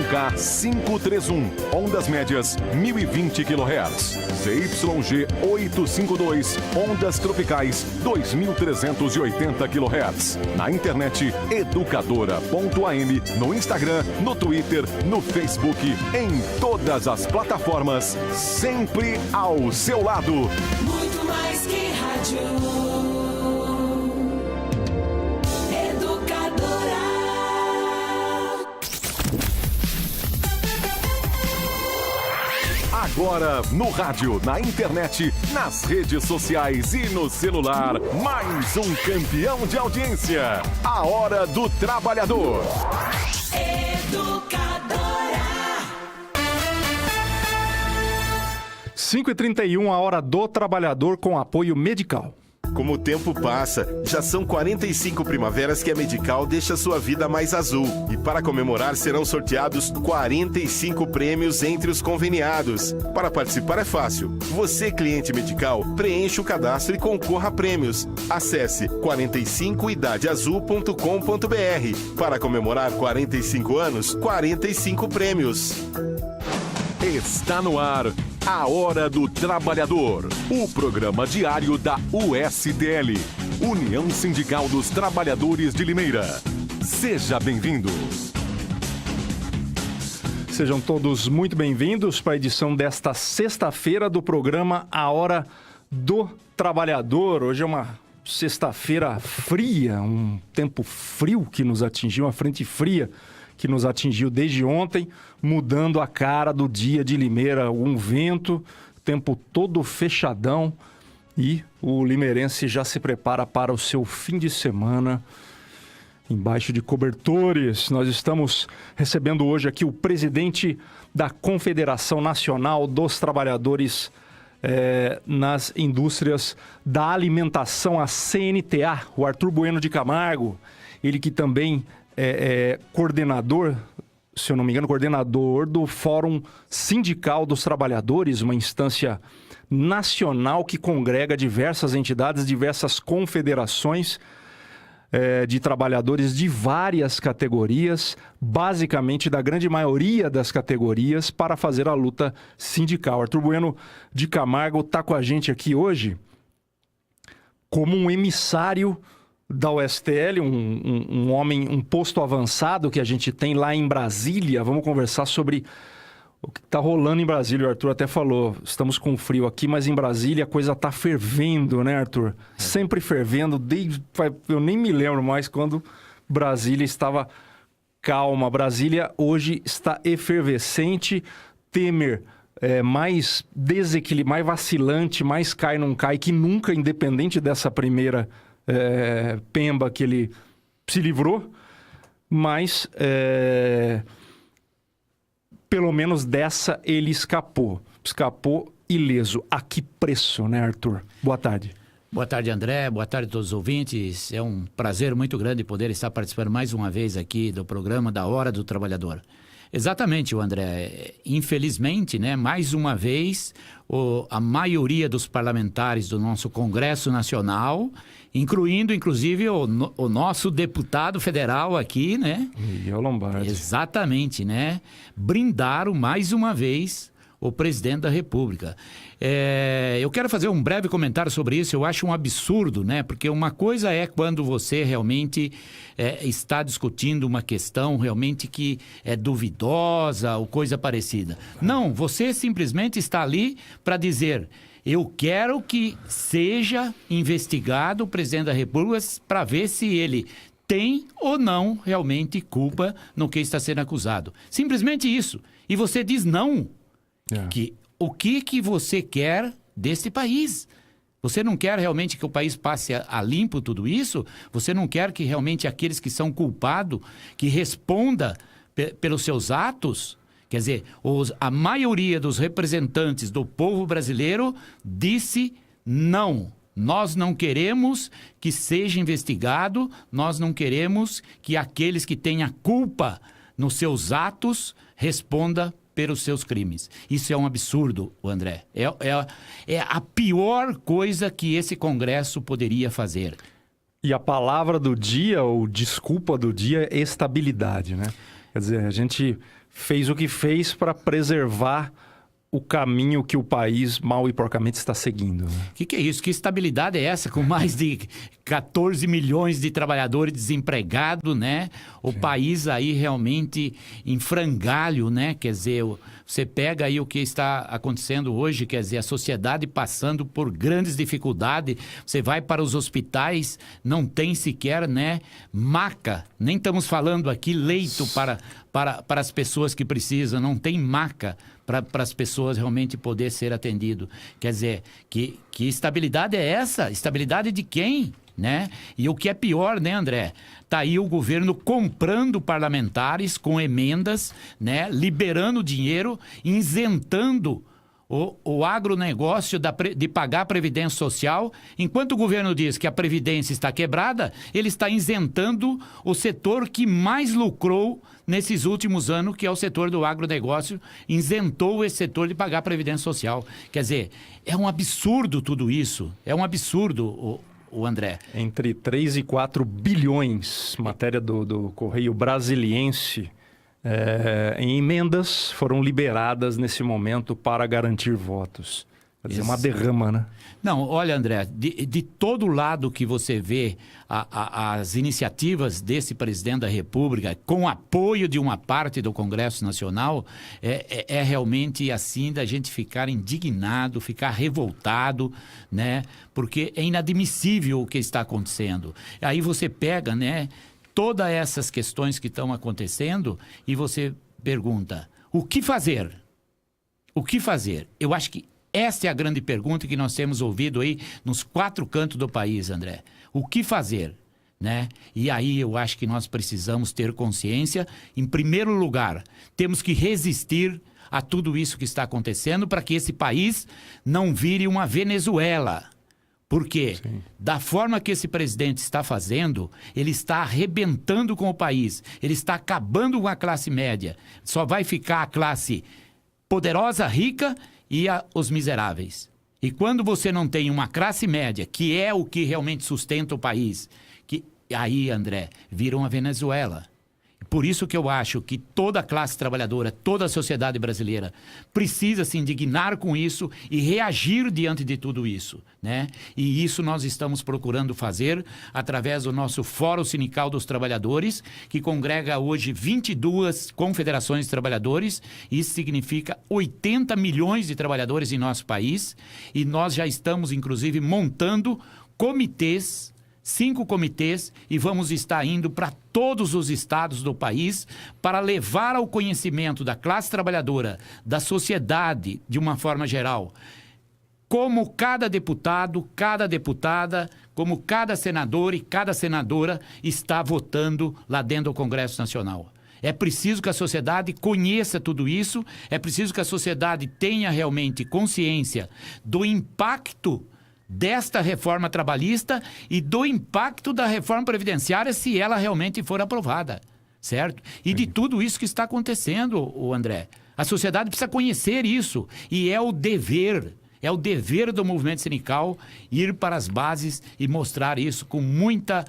ZYK 531, ondas médias 1020 kHz. ZYG 852, ondas tropicais 2380 kHz. Na internet educadora.am, no Instagram, no Twitter, no Facebook, em todas as plataformas, sempre ao seu lado. Muito mais que rádio. Agora, no rádio, na internet, nas redes sociais e no celular, mais um campeão de audiência. A Hora do Trabalhador. Educadora. 5h31, a Hora do Trabalhador com apoio Medical. Como o tempo passa, já são 45 primaveras que a Medical deixa sua vida mais azul. E para comemorar serão sorteados 45 prêmios entre os conveniados. Para participar é fácil. Você, cliente Medical, preencha o cadastro e concorra a prêmios. Acesse 45idadeazul.com.br. Para comemorar 45 anos, 45 prêmios. Está no ar a Hora do Trabalhador, o programa diário da USTL, União Sindical dos Trabalhadores de Limeira. Seja bem-vindo. Sejam todos muito bem-vindos para a edição desta sexta-feira do programa A Hora do Trabalhador. Hoje é uma sexta-feira fria, um tempo frio que nos atingiu, uma frente fria que nos atingiu desde ontem, mudando a cara do dia de Limeira. Um vento, tempo todo fechadão e o limeirense já se prepara para o seu fim de semana embaixo de cobertores. Nós estamos recebendo hoje aqui o presidente da Confederação Nacional dos Trabalhadores nas Indústrias da Alimentação, a CNTA, o Arthur Bueno de Camargo. Ele que também coordenador, se eu não me engano, coordenador do Fórum Sindical dos Trabalhadores, uma instância nacional que congrega diversas entidades, diversas confederações de trabalhadores de várias categorias, basicamente da grande maioria das categorias, para fazer a luta sindical. Arthur Bueno de Camargo está com a gente aqui hoje como um emissário da USTL, um homem, um posto avançado que a gente tem lá em Brasília. Vamos conversar sobre o que está rolando em Brasília. O Arthur até falou, estamos com frio aqui, mas em Brasília a coisa está fervendo, né, Arthur? Sempre fervendo, eu nem me lembro mais quando Brasília estava calma. Brasília hoje está efervescente. Temer mais desequilibrado, mais vacilante, mais cai não cai que nunca, independente dessa primeira pemba que ele se livrou, mas pelo menos dessa ele escapou ileso. A que preço, né, Arthur? Boa tarde. Boa tarde, André. Boa tarde a todos os ouvintes. É um prazer muito grande poder estar participando mais uma vez aqui do programa da Hora do Trabalhador. Exatamente, André. Infelizmente, né, mais uma vez, a maioria dos parlamentares do nosso Congresso Nacional, incluindo, inclusive, o nosso deputado federal aqui, né? Miguel Lombardi. Exatamente, né? Brindaram mais uma vez o presidente da República. Eu quero fazer um breve comentário sobre isso. Eu acho um absurdo, né? Porque uma coisa é quando você realmente está discutindo uma questão realmente que é duvidosa ou coisa parecida. Não, você simplesmente está ali para dizer: eu quero que seja investigado o presidente da República para ver se ele tem ou não realmente culpa no que está sendo acusado. Simplesmente isso. E você diz não. O que você quer desse país? Você não quer realmente que o país passe a limpo tudo isso? Você não quer que realmente aqueles que são culpados, que responda pelos seus atos? Quer dizer, a maioria dos representantes do povo brasileiro disse não. Nós não queremos que seja investigado, nós não queremos que aqueles que têm a culpa nos seus atos responda pelos seus crimes. Isso é um absurdo, André. É a pior coisa que esse Congresso poderia fazer. E a palavra do dia, ou desculpa do dia, é estabilidade, né? Quer dizer, a gente fez o que fez para preservar o caminho que o país mal e porcamente está seguindo. Né? Que é isso? Que estabilidade é essa? Com mais de 14 milhões de trabalhadores desempregados, né? O país aí realmente em frangalho, né? Quer dizer, você pega aí o que está acontecendo hoje, quer dizer, a sociedade passando por grandes dificuldades. Você vai para os hospitais, não tem sequer, né, maca. Nem estamos falando aqui leito para as pessoas que precisam, não tem maca para as pessoas realmente poder ser atendido. Quer dizer, que estabilidade é essa? Estabilidade de quem? Né? E o que é pior, né, André? Tá aí o governo comprando parlamentares com emendas, né? Liberando dinheiro, isentando o agronegócio de pagar a Previdência Social. Enquanto o governo diz que a Previdência está quebrada, ele está isentando o setor que mais lucrou nesses últimos anos, que é o setor do agronegócio, isentou esse setor de pagar a Previdência Social. Quer dizer, é um absurdo tudo isso. É um absurdo, o André. Entre 3 e 4 bilhões, matéria do Correio Brasiliense, em emendas foram liberadas nesse momento para garantir votos. Quer dizer, uma derrama, né? Não, olha, André, de todo lado que você vê as iniciativas desse presidente da República, com apoio de uma parte do Congresso Nacional, é realmente assim da gente ficar indignado, ficar revoltado, né? Porque é inadmissível o que está acontecendo. Aí você pega, né, todas essas questões que estão acontecendo e você pergunta, o que fazer? O que fazer? Eu acho que esta é a grande pergunta que nós temos ouvido aí nos 4 cantos do país, André. O que fazer? Né? E aí eu acho que nós precisamos ter consciência. Em primeiro lugar, temos que resistir a tudo isso que está acontecendo para que esse país não vire uma Venezuela. Porque, da forma que esse presidente está fazendo, ele está arrebentando com o país, ele está acabando com a classe média. Só vai ficar a classe poderosa, rica e os miseráveis. E quando você não tem uma classe média, que é o que realmente sustenta o país, aí, André, vira uma Venezuela. Por isso que eu acho que toda a classe trabalhadora, toda a sociedade brasileira precisa se indignar com isso e reagir diante de tudo isso, né? E isso nós estamos procurando fazer através do nosso Fórum Sindical dos Trabalhadores, que congrega hoje 22 confederações de trabalhadores. Isso significa 80 milhões de trabalhadores em nosso país. E nós já estamos, inclusive, montando comitês, 5 comitês, e vamos estar indo para todos os estados do país para levar ao conhecimento da classe trabalhadora, da sociedade, de uma forma geral, como cada deputado, cada deputada, como cada senador e cada senadora está votando lá dentro do Congresso Nacional. É preciso que a sociedade conheça tudo isso, é preciso que a sociedade tenha realmente consciência do impacto desta reforma trabalhista e do impacto da reforma previdenciária se ela realmente for aprovada, certo? E de tudo isso que está acontecendo, o André. A sociedade precisa conhecer isso e é o dever do movimento sindical ir para as bases e mostrar isso com muita,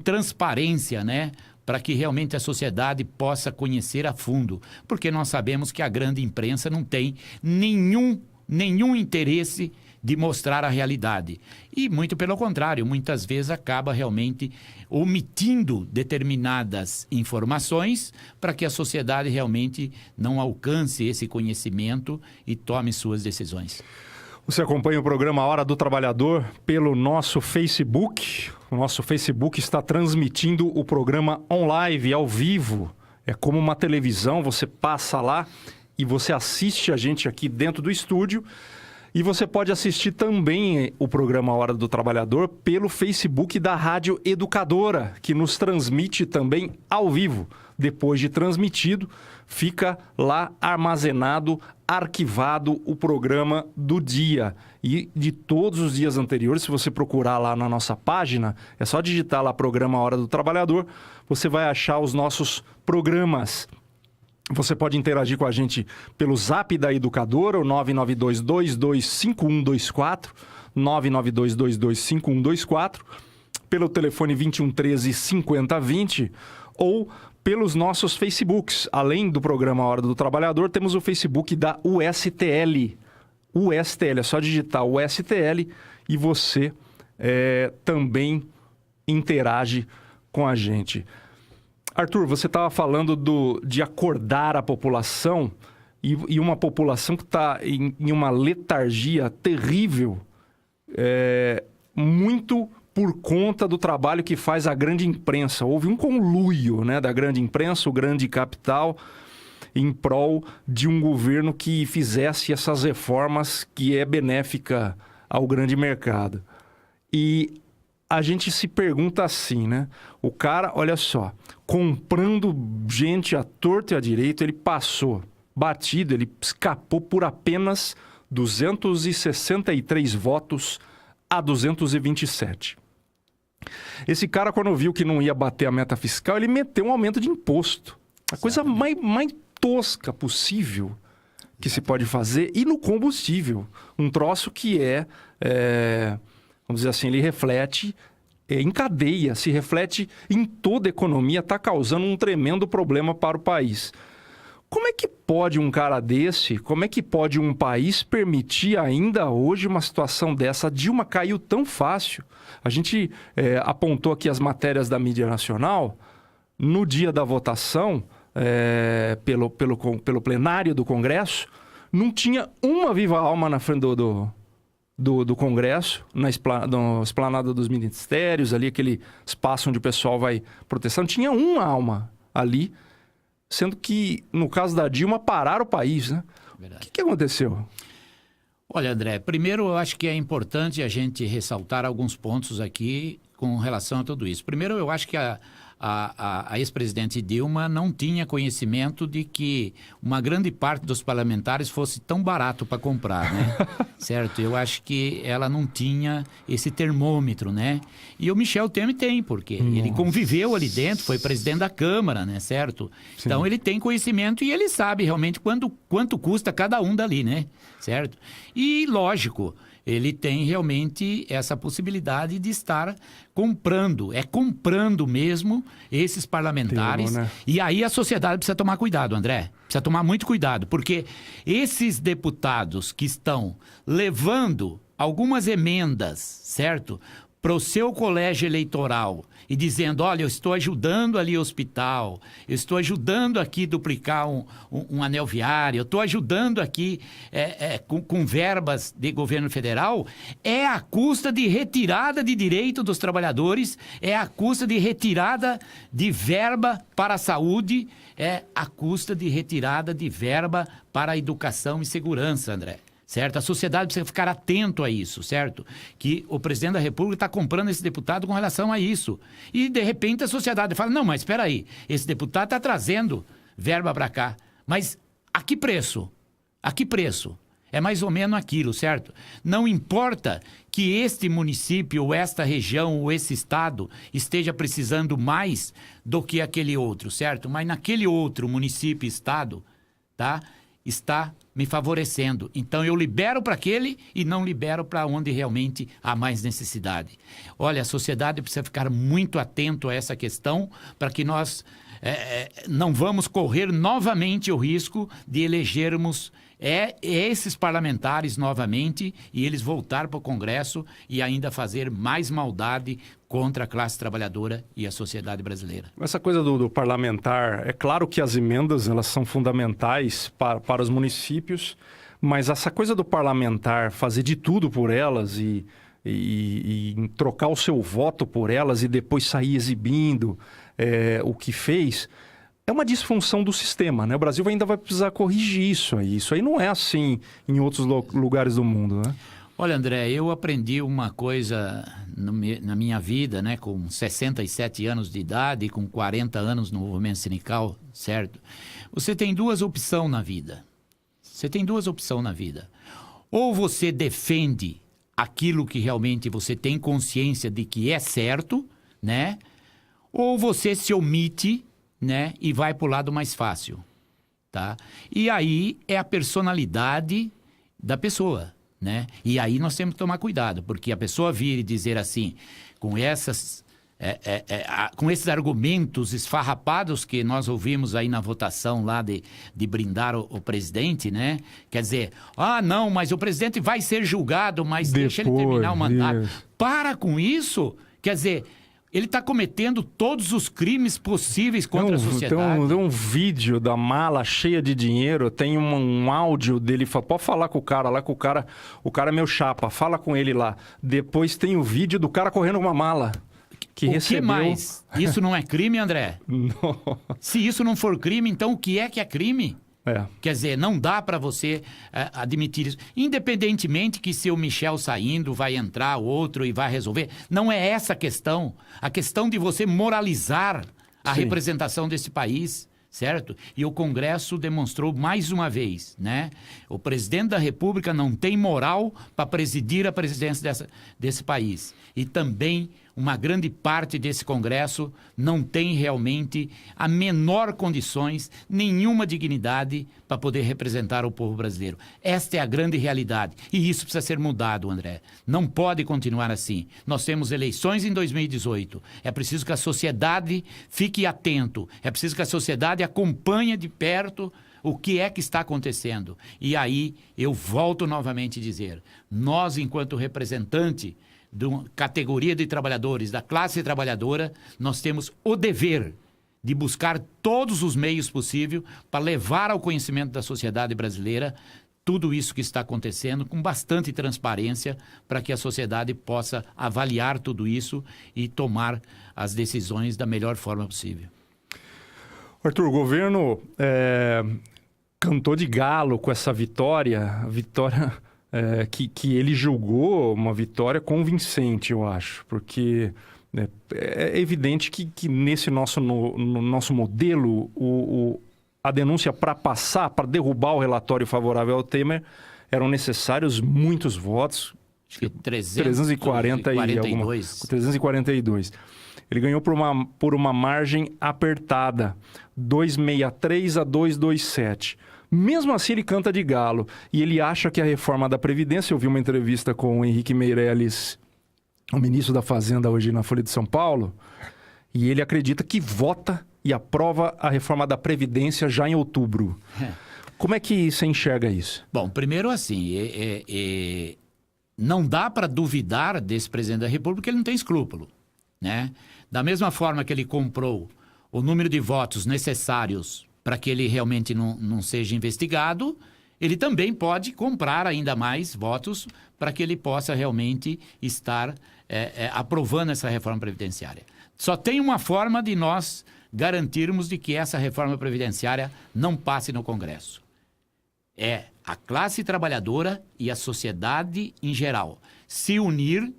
transparência, né? Para que realmente a sociedade possa conhecer a fundo, porque nós sabemos que a grande imprensa não tem nenhum interesse de mostrar a realidade. E muito pelo contrário, muitas vezes acaba realmente omitindo determinadas informações para que a sociedade realmente não alcance esse conhecimento e tome suas decisões. Você acompanha o programa Hora do Trabalhador pelo nosso Facebook. O nosso Facebook está transmitindo o programa online, ao vivo. É como uma televisão, você passa lá e você assiste a gente aqui dentro do estúdio. E você pode assistir também o programa Hora do Trabalhador pelo Facebook da Rádio Educadora, que nos transmite também ao vivo. Depois de transmitido, fica lá armazenado, arquivado o programa do dia. E de todos os dias anteriores, se você procurar lá na nossa página, é só digitar lá Programa Hora do Trabalhador, você vai achar os nossos programas. Você pode interagir com a gente pelo Zap da Educadora, o 992225124, 992225124, pelo telefone 2113-5020 ou pelos nossos Facebooks. Além do programa Hora do Trabalhador, temos o Facebook da USTL. USTL, é só digitar USTL e você também interage com a gente. Arthur, você estava falando de acordar a população e uma população que está em uma letargia terrível, muito por conta do trabalho que faz a grande imprensa. Houve um conluio, né, da grande imprensa, o grande capital, em prol de um governo que fizesse essas reformas que é benéfica ao grande mercado. E a gente se pergunta assim, né? O cara, olha só, comprando gente à torta e à direita, ele passou batido, ele escapou por apenas 263 votos a 227. Esse cara, quando viu que não ia bater a meta fiscal, ele meteu um aumento de imposto. A coisa mais tosca possível que se pode fazer. E no combustível. Um troço que vamos dizer assim, ele reflete em cadeia, se reflete em toda a economia, está causando um tremendo problema para o país. Como é que pode um cara desse, como é que pode um país permitir ainda hoje uma situação dessa? A Dilma caiu tão fácil. A gente apontou aqui as matérias da mídia nacional. No dia da votação, pelo plenário do Congresso, não tinha uma viva alma na frente do Congresso, na esplanada dos ministérios, ali aquele espaço onde o pessoal vai protestar. Não tinha uma alma ali. Sendo que, no caso da Dilma, pararam o país, né? Verdade. O que aconteceu? Olha, André, primeiro eu acho que é importante a gente ressaltar alguns pontos aqui com relação a tudo isso. Primeiro, eu acho que a ex-presidente Dilma não tinha conhecimento de que uma grande parte dos parlamentares fosse tão barato para comprar, né? Certo? Eu acho que ela não tinha esse termômetro, né? E o Michel Temer tem, porque ele conviveu ali dentro, foi presidente da Câmara, né? Certo? Sim. Então ele tem conhecimento e ele sabe realmente quanto custa cada um dali, né? Certo? E, lógico, ele tem realmente essa possibilidade de estar comprando mesmo esses parlamentares. Né? E aí a sociedade precisa tomar cuidado, André. Precisa tomar muito cuidado, porque esses deputados que estão levando algumas emendas, certo? Para o seu colégio eleitoral e dizendo, olha, eu estou ajudando ali o hospital, eu estou ajudando aqui duplicar um anel viário, eu estou ajudando aqui com verbas de governo federal, é a custa de retirada de direito dos trabalhadores, é a custa de retirada de verba para a saúde, é a custa de retirada de verba para a educação e segurança, André. Certo? A sociedade precisa ficar atento a isso, certo? Que o presidente da República está comprando esse deputado com relação a isso. E, de repente, a sociedade fala, não, mas espera aí, esse deputado está trazendo verba para cá. Mas a que preço? A que preço? É mais ou menos aquilo, certo? Não importa que este município, ou esta região, ou esse estado esteja precisando mais do que aquele outro, certo? Mas naquele outro município, estado, tá? Está me favorecendo. Então, eu libero para aquele e não libero para onde realmente há mais necessidade. Olha, a sociedade precisa ficar muito atento a essa questão para que nós não vamos correr novamente o risco de elegermos esses parlamentares novamente e eles voltar para o Congresso e ainda fazer mais maldade contra a classe trabalhadora e a sociedade brasileira. Essa coisa do parlamentar, é claro que as emendas elas são fundamentais para os municípios, mas essa coisa do parlamentar fazer de tudo por elas e trocar o seu voto por elas e depois sair exibindo o que fez, é uma disfunção do sistema, né? O Brasil ainda vai precisar corrigir isso aí. Isso aí não é assim em outros lugares do mundo, né? Olha, André, eu aprendi uma coisa na minha vida, né? Com 67 anos de idade e com 40 anos no movimento sindical, certo? Você tem duas opções na vida. Ou você defende aquilo que realmente você tem consciência de que é certo, né? Ou você se omite, né? E vai para o lado mais fácil, tá? E aí é a personalidade da pessoa, né? E aí nós temos que tomar cuidado, porque a pessoa vir e dizer assim, com essas com esses argumentos esfarrapados que nós ouvimos aí na votação lá de brindar o presidente, né? Quer dizer, não, mas o presidente vai ser julgado, mas deixa ele terminar o mandato. Para com isso! Quer dizer, ele está cometendo todos os crimes possíveis contra a sociedade. Tem um vídeo da mala cheia de dinheiro, tem um áudio dele, pode falar com o cara lá, que o cara é meu chapa, fala com ele lá. Depois tem o vídeo do cara correndo com uma mala. Que recebeu... que mais? Isso não é crime, André? Não. Se isso não for crime, então o que é crime? Quer dizer, não dá para você admitir isso. Independentemente que se o Michel saindo vai entrar outro e vai resolver, não é essa a questão. A questão de você moralizar a representação desse país, certo? E o Congresso demonstrou mais uma vez, né? O presidente da República não tem moral para presidir a presidência desse país. E também uma grande parte desse Congresso não tem realmente a menor condições, nenhuma dignidade para poder representar o povo brasileiro. Esta é a grande realidade. E isso precisa ser mudado, André. Não pode continuar assim. Nós temos eleições em 2018. É preciso que a sociedade fique atento. É preciso que a sociedade acompanhe de perto o que é que está acontecendo. E aí eu volto novamente a dizer, nós, enquanto representante de uma categoria de trabalhadores, da classe trabalhadora, nós temos o dever de buscar todos os meios possíveis para levar ao conhecimento da sociedade brasileira tudo isso que está acontecendo com bastante transparência para que a sociedade possa avaliar tudo isso e tomar as decisões da melhor forma possível. Arthur, o governo cantou de galo com essa vitória, que ele julgou uma vitória convincente, eu acho, porque é evidente que nesse no nosso modelo, a denúncia para derrubar o relatório favorável ao Temer, eram necessários muitos votos, acho que 342. Ele ganhou por uma margem apertada, 263 a 227. Mesmo assim, ele canta de galo. E ele acha que a reforma da Previdência... Eu vi uma entrevista com o Henrique Meirelles, o ministro da Fazenda, hoje na Folha de São Paulo. E ele acredita que vota e aprova a reforma da Previdência já em outubro. Como é que você enxerga isso? Bom, primeiro assim, não dá para duvidar desse presidente da República porque ele não tem escrúpulo, né? Da mesma forma que ele comprou o número de votos necessários para que ele realmente não seja investigado, ele também pode comprar ainda mais votos para que ele possa realmente estar aprovando essa reforma previdenciária. Só tem uma forma de nós garantirmos de que essa reforma previdenciária não passe no Congresso. É a classe trabalhadora e a sociedade em geral se unir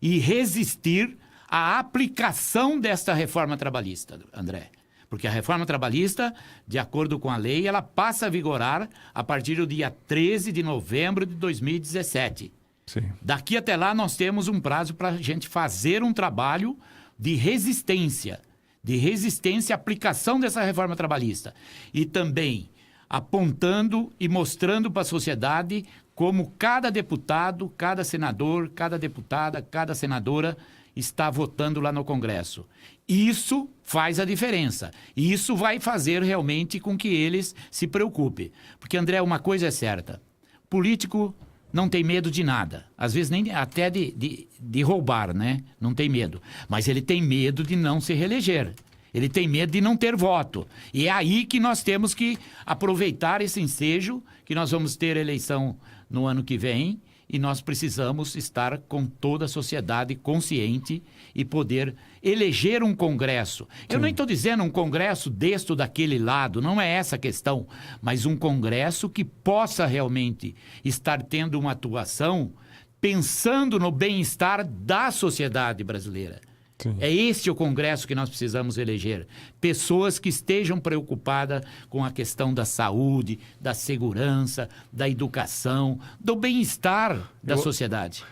e resistir à aplicação desta reforma trabalhista, André. Porque a reforma trabalhista, de acordo com a lei, ela passa a vigorar a partir do dia 13 de novembro de 2017. Sim. Daqui até lá nós temos um prazo para a gente fazer um trabalho de resistência à aplicação dessa reforma trabalhista. E também apontando e mostrando para a sociedade como cada deputado, cada senador, cada deputada, cada senadora está votando lá no Congresso. Isso faz a diferença. E isso vai fazer realmente com que eles se preocupem. Porque, André, uma coisa é certa. Político não tem medo de nada. Às vezes nem até de roubar, né? Não tem medo. Mas ele tem medo de não se reeleger. Ele tem medo de não ter voto. E é aí que nós temos que aproveitar esse ensejo, que nós vamos ter eleição no ano que vem, e nós precisamos estar com toda a sociedade consciente e poder eleger um Congresso. Eu nem estou dizendo um Congresso deste ou daquele lado, não é essa a questão, mas um Congresso que possa realmente estar tendo uma atuação pensando no bem-estar da sociedade brasileira. Sim. É este o Congresso que nós precisamos eleger. Pessoas que estejam preocupadas com a questão da saúde, da segurança, da educação, do bem-estar da sociedade.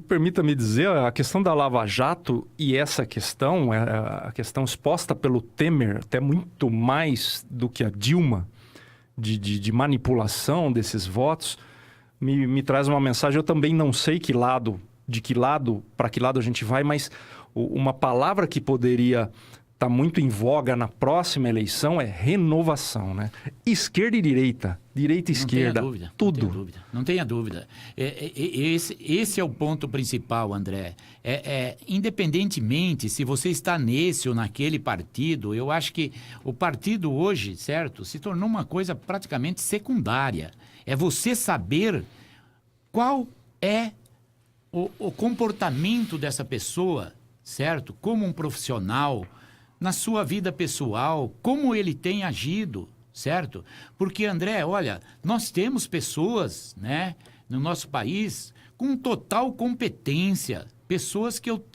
Permita-me dizer, a questão da Lava Jato e essa questão, a questão exposta pelo Temer, até muito mais do que a Dilma, de manipulação desses votos, me traz uma mensagem. Eu também não sei para que lado a gente vai, mas uma palavra que poderia estar muito em voga na próxima eleição é renovação, né? Esquerda e direita, direita e esquerda, tudo. Não tenha dúvida, não tenha dúvida. Esse é o ponto principal, André. Independentemente se você está nesse ou naquele partido, eu acho que o partido hoje, certo, se tornou uma coisa praticamente secundária. É você saber qual é o comportamento dessa pessoa, certo? Como um profissional, na sua vida pessoal, como ele tem agido, certo? Porque, André, olha, nós temos pessoas, né, no nosso país com total competência, pessoas que eu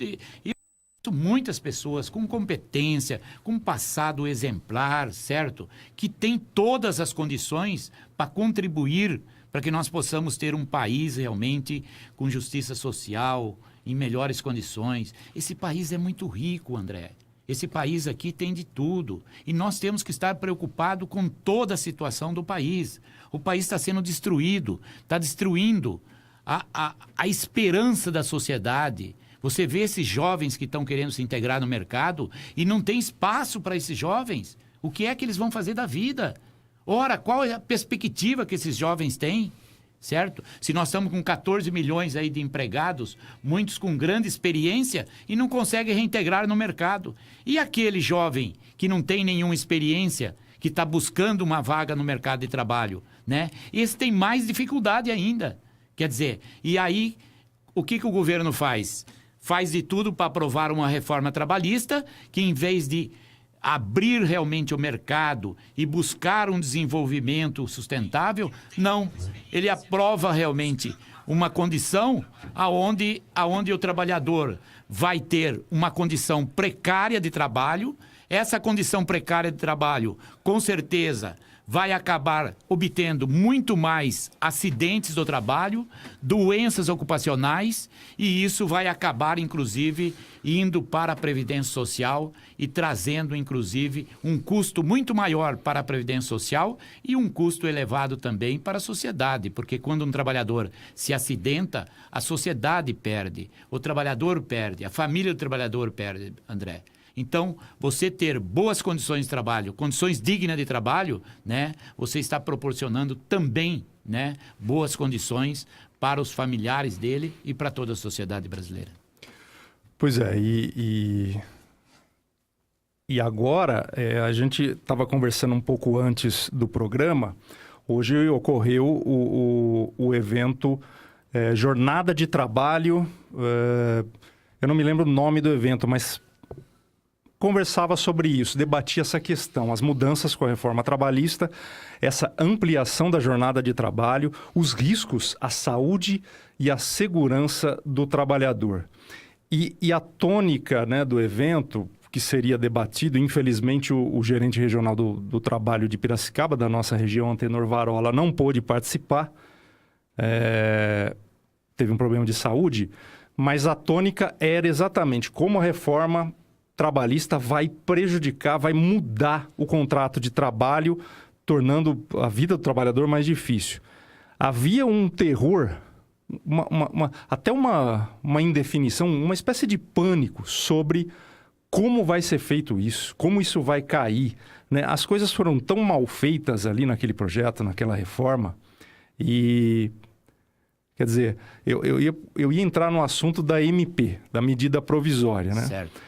muitas pessoas com competência, com passado exemplar, certo? Que tem todas as condições para contribuir para que nós possamos ter um país realmente com justiça social, em melhores condições. Esse país é muito rico, André. Esse país aqui tem de tudo. E nós temos que estar preocupados com toda a situação do país. O país está sendo destruído, está destruindo a esperança da sociedade. Você vê esses jovens que estão querendo se integrar no mercado e não tem espaço para esses jovens. O que é que eles vão fazer da vida? Ora, qual é a perspectiva que esses jovens têm? Certo? Se nós estamos com 14 milhões aí de empregados, muitos com grande experiência e não conseguem reintegrar no mercado. E aquele jovem que não tem nenhuma experiência, que está buscando uma vaga no mercado de trabalho, né? Esse tem mais dificuldade ainda. Quer dizer, e aí, o que o governo faz? Faz de tudo para aprovar uma reforma trabalhista que, em vez de abrir realmente o mercado e buscar um desenvolvimento sustentável, não. Ele aprova realmente uma condição aonde o trabalhador vai ter uma condição precária de trabalho. Essa condição precária de trabalho, com certeza, vai acabar obtendo muito mais acidentes do trabalho, doenças ocupacionais, e isso vai acabar, inclusive, indo para a Previdência Social e trazendo, inclusive, um custo muito maior para a Previdência Social e um custo elevado também para a sociedade, porque quando um trabalhador se acidenta, a sociedade perde, o trabalhador perde, a família do trabalhador perde, André. Então, você ter boas condições de trabalho, condições dignas de trabalho, né? Você está proporcionando também, né, boas condições para os familiares dele e para toda a sociedade brasileira. Pois é, e agora, a gente estava conversando um pouco antes do programa, hoje ocorreu o evento Jornada de Trabalho, eu não me lembro o nome do evento, mas conversava sobre isso, debatia essa questão, as mudanças com a reforma trabalhista, essa ampliação da jornada de trabalho, os riscos à saúde e à segurança do trabalhador. E a tônica, né, do evento, que seria debatido, infelizmente o gerente regional do trabalho de Piracicaba, da nossa região, Antenor Varola, não pôde participar, teve um problema de saúde, mas a tônica era exatamente como a reforma trabalhista vai prejudicar, vai mudar o contrato de trabalho, tornando a vida do trabalhador mais difícil. Havia um terror, até uma indefinição, uma espécie de pânico sobre como vai ser feito isso, como isso vai cair, né? As coisas foram tão mal feitas ali naquele projeto, naquela reforma, e... Quer dizer, eu ia entrar no assunto da MP, da medida provisória, né? Certo.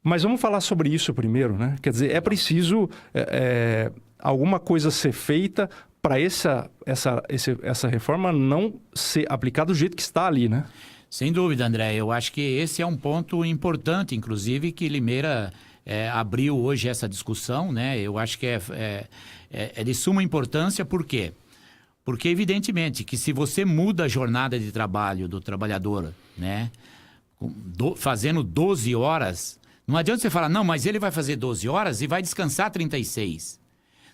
Mas vamos falar sobre isso primeiro, né? Quer dizer, é preciso alguma coisa ser feita para essa reforma não ser aplicada do jeito que está ali, né? Sem dúvida, André. Eu acho que esse é um ponto importante, inclusive, que Limeira abriu hoje essa discussão, né? Eu acho que é de suma importância, por quê? Porque, evidentemente, que se você muda a jornada de trabalho do trabalhador, né? Fazendo 12 horas... Não adianta você falar, não, mas ele vai fazer 12 horas e vai descansar 36.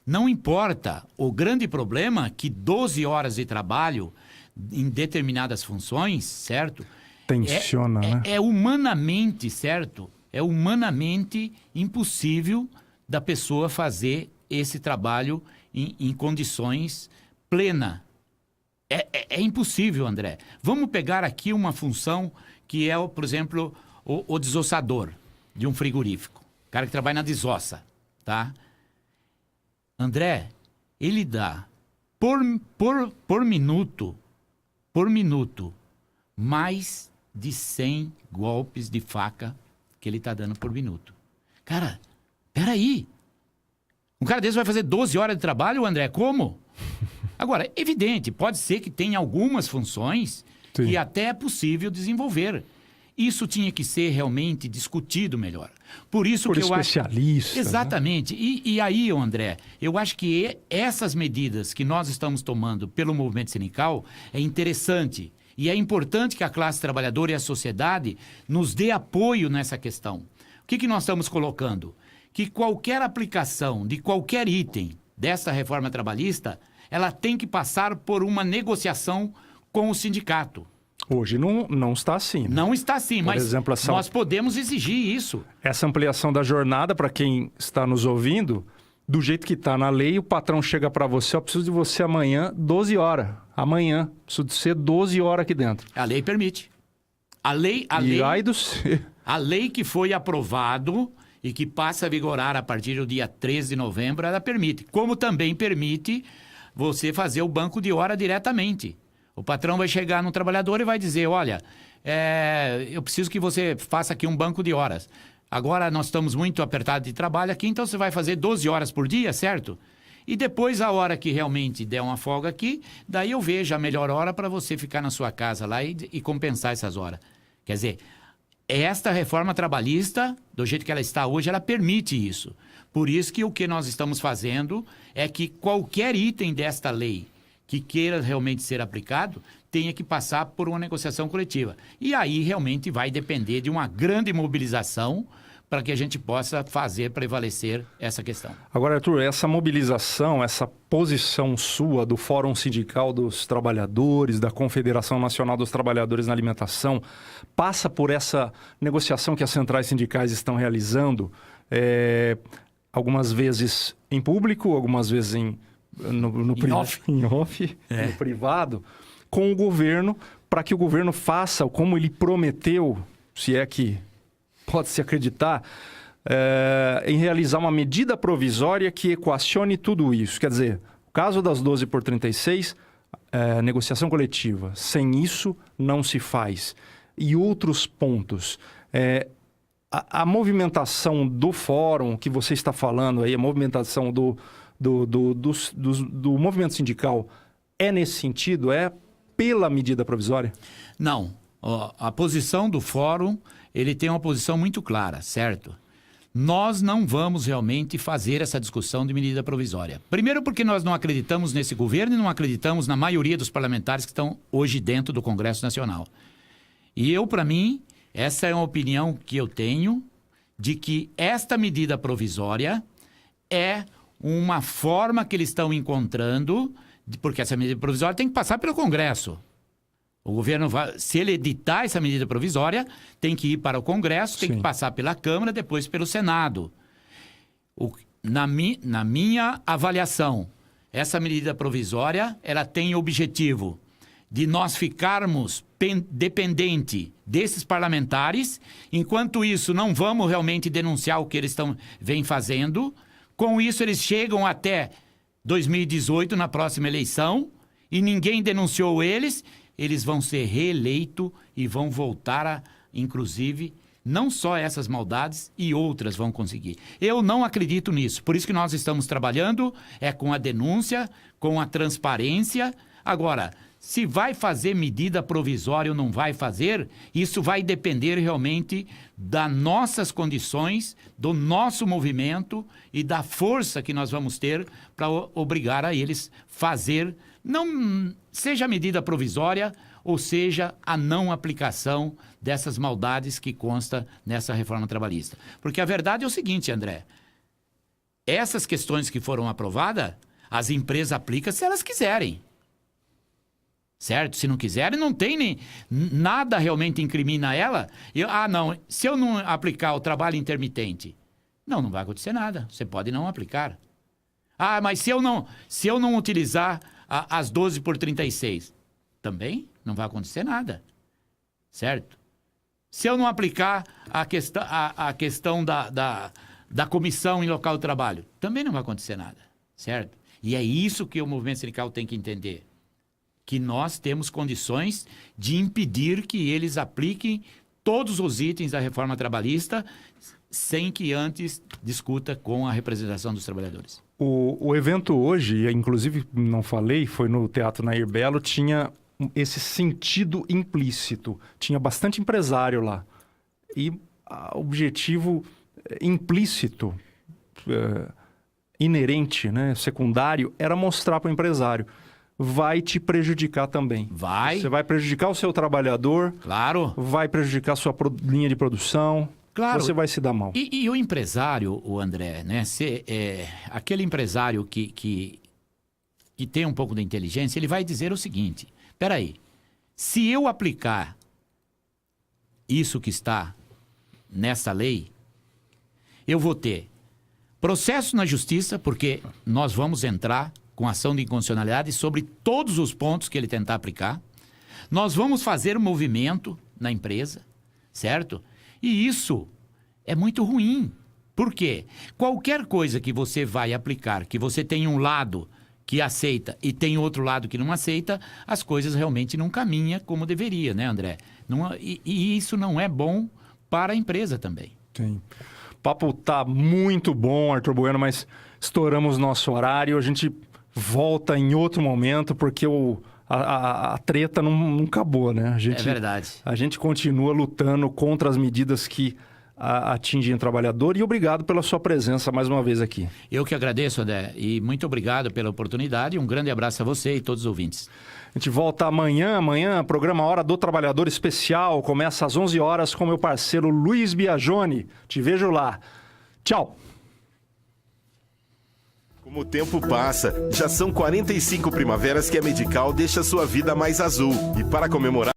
Não importa. O grande problema é que 12 horas de trabalho em determinadas funções, certo? Tensiona, né? É humanamente, certo? É humanamente impossível da pessoa fazer esse trabalho em condições plenas. É impossível, André. Vamos pegar aqui uma função que é, por exemplo... o desossador de um frigorífico, o cara que trabalha na desossa, tá? André, ele dá por minuto, mais de 100 golpes de faca que ele tá dando por minuto. Cara, peraí. Um cara desse vai fazer 12 horas de trabalho, André? Como? Agora, evidente, pode ser que tenha algumas funções que até é possível desenvolver. Isso tinha que ser realmente discutido melhor. Por isso que eu acho... especialistas. Exatamente. Né? E aí, André, eu acho que essas medidas que nós estamos tomando pelo movimento sindical é interessante. E é importante que a classe trabalhadora e a sociedade nos dê apoio nessa questão. O que nós estamos colocando? Que qualquer aplicação de qualquer item dessa reforma trabalhista, ela tem que passar por uma negociação com o sindicato. Hoje não está assim. Né? Não está assim, mas exemplo, nós podemos exigir isso. Essa ampliação da jornada, para quem está nos ouvindo, do jeito que está na lei, o patrão chega para você, eu preciso de você amanhã, 12 horas. Amanhã, preciso de ser 12 horas aqui dentro. A lei permite. A lei que foi aprovado e que passa a vigorar a partir do dia 13 de novembro, ela permite. Como também permite você fazer o banco de hora diretamente. O patrão vai chegar no trabalhador e vai dizer, olha, eu preciso que você faça aqui um banco de horas. Agora nós estamos muito apertados de trabalho aqui, então você vai fazer 12 horas por dia, certo? E depois, a hora que realmente der uma folga aqui, daí eu vejo a melhor hora para você ficar na sua casa lá e compensar essas horas. Quer dizer, esta reforma trabalhista, do jeito que ela está hoje, ela permite isso. Por isso que o que nós estamos fazendo é que qualquer item desta lei que queira realmente ser aplicado, tenha que passar por uma negociação coletiva. E aí realmente vai depender de uma grande mobilização para que a gente possa fazer prevalecer essa questão. Agora, Arthur, essa mobilização, essa posição sua do Fórum Sindical dos Trabalhadores, da Confederação Nacional dos Trabalhadores na Alimentação, passa por essa negociação que as centrais sindicais estão realizando, algumas vezes em público, algumas vezes em off, no privado, com o governo, para que o governo faça como ele prometeu, se é que pode se acreditar, em realizar uma medida provisória que equacione tudo isso. Quer dizer, o caso das 12 por 36, negociação coletiva. Sem isso, não se faz. E outros pontos. A movimentação do fórum que você está falando aí, a movimentação do movimento sindical é nesse sentido? É pela medida provisória? Não. A posição do fórum, ele tem uma posição muito clara, certo? Nós não vamos realmente fazer essa discussão de medida provisória. Primeiro porque nós não acreditamos nesse governo e não acreditamos na maioria dos parlamentares que estão hoje dentro do Congresso Nacional. E para mim, essa é uma opinião que eu tenho de que esta medida provisória é uma forma que eles estão encontrando, porque essa medida provisória tem que passar pelo Congresso. O governo vai, se ele editar essa medida provisória, tem que ir para o Congresso, tem que passar pela Câmara, depois pelo Senado. Na minha avaliação, essa medida provisória, ela tem o objetivo de nós ficarmos dependente desses parlamentares, enquanto isso não vamos realmente denunciar o que eles vêm fazendo. Com isso, eles chegam até 2018, na próxima eleição, e ninguém denunciou eles vão ser reeleitos e vão voltar inclusive, não só essas maldades e outras vão conseguir. Eu não acredito nisso. Por isso que nós estamos trabalhando com a denúncia, com a transparência. Agora, se vai fazer medida provisória ou não vai fazer, isso vai depender realmente das nossas condições, do nosso movimento e da força que nós vamos ter para obrigar a eles fazer, não seja a medida provisória ou seja a não aplicação dessas maldades que consta nessa reforma trabalhista. Porque a verdade é o seguinte, André, essas questões que foram aprovadas, as empresas aplicam se elas quiserem. Certo? Se não quiserem, não tem nem nada realmente incrimina ela. Não, se eu não aplicar o trabalho intermitente, não vai acontecer nada. Você pode não aplicar. Mas se eu não utilizar as 12 por 36, também não vai acontecer nada. Certo? Se eu não aplicar a questão da comissão em local de trabalho, também não vai acontecer nada, certo? E é isso que o movimento sindical tem que entender, que nós temos condições de impedir que eles apliquem todos os itens da reforma trabalhista sem que antes discuta com a representação dos trabalhadores. O evento hoje, inclusive não falei, foi no Teatro Nair Belo, tinha esse sentido implícito. Tinha bastante empresário lá. E o objetivo implícito, inerente, né, secundário, era mostrar para o empresário. Vai te prejudicar também. Vai. Você vai prejudicar o seu trabalhador. Claro. Vai prejudicar a sua linha de produção. Claro. Você vai se dar mal. E o empresário, o André, né? Aquele empresário que tem um pouco de inteligência, ele vai dizer o seguinte: peraí, se eu aplicar isso que está nessa lei, eu vou ter processo na justiça, porque nós vamos entrar com ação de inconstitucionalidade sobre todos os pontos que ele tentar aplicar. Nós vamos fazer um movimento na empresa, certo? E isso é muito ruim. Por quê? Qualquer coisa que você vai aplicar, que você tem um lado que aceita e tem outro lado que não aceita, as coisas realmente não caminham como deveria, né, André? E isso não é bom para a empresa também. Sim. O papo tá muito bom, Arthur Bueno, mas estouramos nosso horário. A gente volta em outro momento, porque a treta não acabou, né? É verdade. A gente continua lutando contra as medidas que atingem o trabalhador. E obrigado pela sua presença mais uma vez aqui. Eu que agradeço, André, e muito obrigado pela oportunidade. Um grande abraço a você e todos os ouvintes. A gente volta amanhã, programa Hora do Trabalhador Especial. Começa às 11 horas com meu parceiro Luiz Biagioni. Te vejo lá. Tchau. Como o tempo passa, já são 45 primaveras que a Medical deixa sua vida mais azul. E para comemorar